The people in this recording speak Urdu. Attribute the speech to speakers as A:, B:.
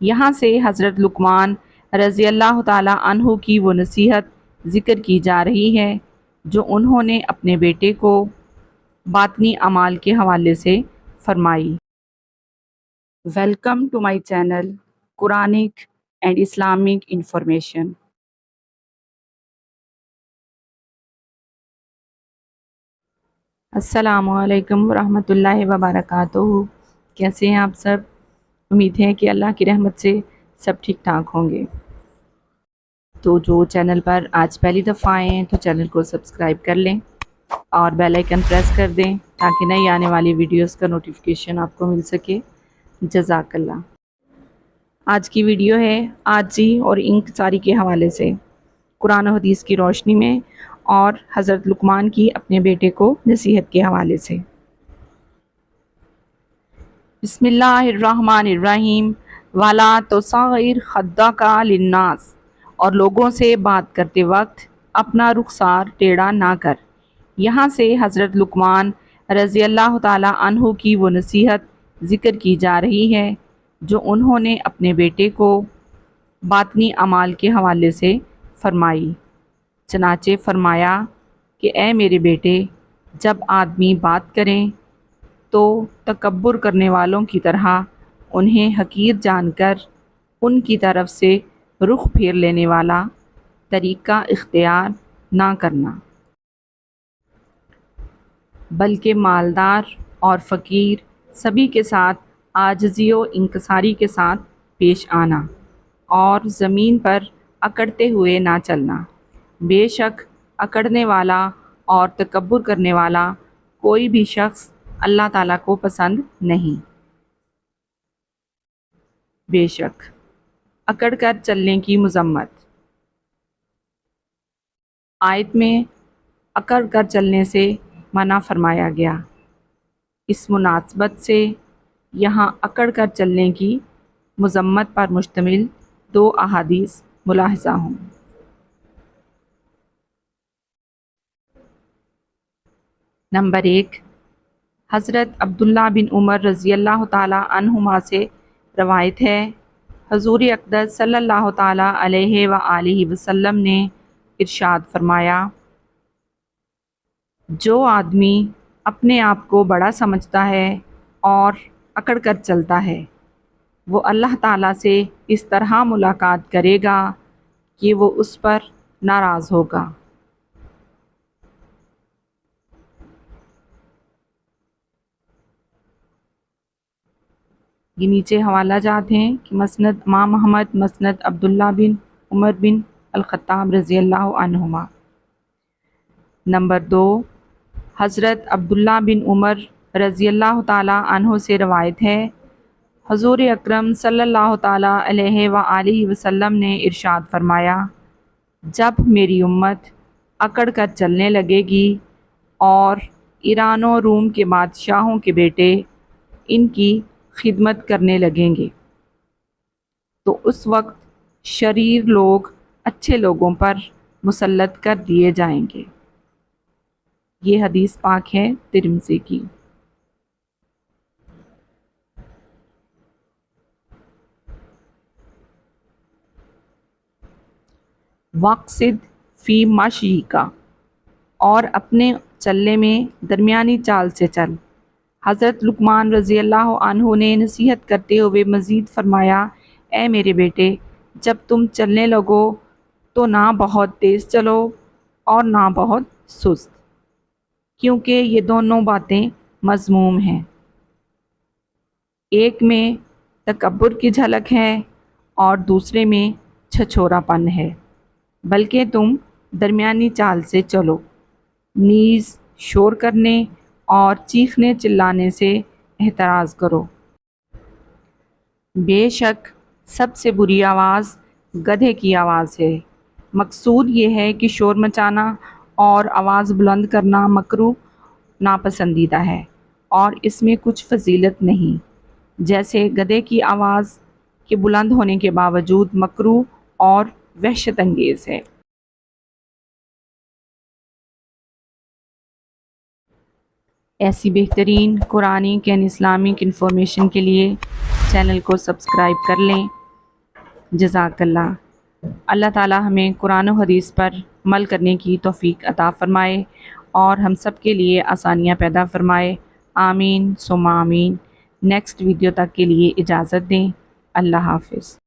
A: یہاں سے حضرت لقمان رضی اللہ تعالیٰ عنہ کی وہ نصیحت ذکر کی جا رہی ہے جو انہوں نے اپنے بیٹے کو باطنی اعمال کے حوالے سے فرمائی۔ Welcome to my channel Quranic and Islamic information. السلام علیکم ورحمۃ اللہ وبرکاتہ۔ کیسے ہیں آپ سب؟ امید ہے کہ اللہ کی رحمت سے سب ٹھیک ٹھاک ہوں گے۔ تو جو چینل پر آج پہلی دفعہ آئے ہیں تو چینل کو سبسکرائب کر لیں اور بیل آئیکن پریس کر دیں تاکہ نئی آنے والی ویڈیوز کا نوٹیفیکیشن آپ کو مل سکے۔ جزاک اللہ۔ آج کی ویڈیو ہے عاجزی اور انکساری کے حوالے سے، قرآن و حدیث کی روشنی میں اور حضرت لقمان کی اپنے بیٹے کو نصیحت کے حوالے سے۔ بسم اللہ الرحمن الرحیم۔ وَلَا تُصَغِّرْ خَدَّكَ لِلنَّاسِ، اور لوگوں سے بات کرتے وقت اپنا رخسار ٹیڑھا نہ کر۔ یہاں سے حضرت لقمان رضی اللہ تعالیٰ عنہ کی وہ نصیحت ذکر کی جا رہی ہے جو انہوں نے اپنے بیٹے کو باطنی اعمال کے حوالے سے فرمائی۔ چنانچہ فرمایا کہ اے میرے بیٹے، جب آدمی بات کریں تو تکبر کرنے والوں کی طرح انہیں حقیر جان کر ان کی طرف سے رخ پھیر لینے والا طریقہ اختیار نہ کرنا، بلکہ مالدار اور فقیر سبھی کے ساتھ عاجزی و انکساری کے ساتھ پیش آنا اور زمین پر اکڑتے ہوئے نہ چلنا۔ بے شک اکڑنے والا اور تکبر کرنے والا کوئی بھی شخص اللہ تعالیٰ کو پسند نہیں۔ بے شک اکڑ کر چلنے کی مذمت۔ آیت میں اکڑ کر چلنے سے منع فرمایا گیا۔ اس مناسبت سے یہاں اکڑ کر چلنے کی مذمت پر مشتمل دو احادیث ملاحظہ ہوں۔ نمبر 1، حضرت عبداللہ بن عمر رضی اللہ تعالیٰ عنہما سے روایت ہے، حضور اقدس صلی اللہ تعالیٰ علیہ وآلہ وسلم نے ارشاد فرمایا، جو آدمی اپنے آپ کو بڑا سمجھتا ہے اور اکڑ کر چلتا ہے، وہ اللہ تعالیٰ سے اس طرح ملاقات کرے گا کہ وہ اس پر ناراض ہوگا۔ یہ نیچے حوالہ جات ہیں کہ مسند امام احمد، مسند عبداللہ بن عمر بن الخطاب رضی اللہ عنہما۔ نمبر 2، حضرت عبداللہ بن عمر رضی اللہ تعالیٰ عنہ سے روایت ہے، حضور اکرم صلی اللہ تعالیٰ علیہ وآلہ وسلم نے ارشاد فرمایا، جب میری امت اکڑ کر چلنے لگے گی اور ایران و روم کے بادشاہوں کے بیٹے ان کی خدمت کرنے لگیں گے تو اس وقت شریر لوگ اچھے لوگوں پر مسلط کر دیے جائیں گے۔ یہ حدیث پاک ہے ترمذی کی۔ واقصد فی مشیک، اور اپنے چلنے میں درمیانی چال سے چل۔ حضرت لقمان رضی اللہ عنہ نے نصیحت کرتے ہوئے مزید فرمایا، اے میرے بیٹے، جب تم چلنے لگو تو نہ بہت تیز چلو اور نہ بہت سست، کیونکہ یہ دونوں باتیں مذموم ہیں۔ ایک میں تکبر کی جھلک ہے اور دوسرے میں چھچورا پن ہے، بلکہ تم درمیانی چال سے چلو، نیز شور کرنے اور چیخنے چلانے سے احتراز کرو۔ بے شک سب سے بری آواز گدھے کی آواز ہے۔ مقصود یہ ہے کہ شور مچانا اور آواز بلند کرنا مکروہ ناپسندیدہ ہے اور اس میں کچھ فضیلت نہیں، جیسے گدھے کی آواز کے بلند ہونے کے باوجود مکروہ اور وحشت انگیز ہے۔ ایسی بہترین قرآنی اینڈ اسلامک انفارمیشن کے لیے چینل کو سبسکرائب کر لیں جزاک اللہ۔ اللہ تعالی ہمیں قرآن و حدیث پر عمل کرنے کی توفیق عطا فرمائے اور ہم سب کے لیے آسانیاں پیدا فرمائے، آمین ثم آمین۔ نیکسٹ ویڈیو تک کے لیے اجازت دیں، اللہ حافظ۔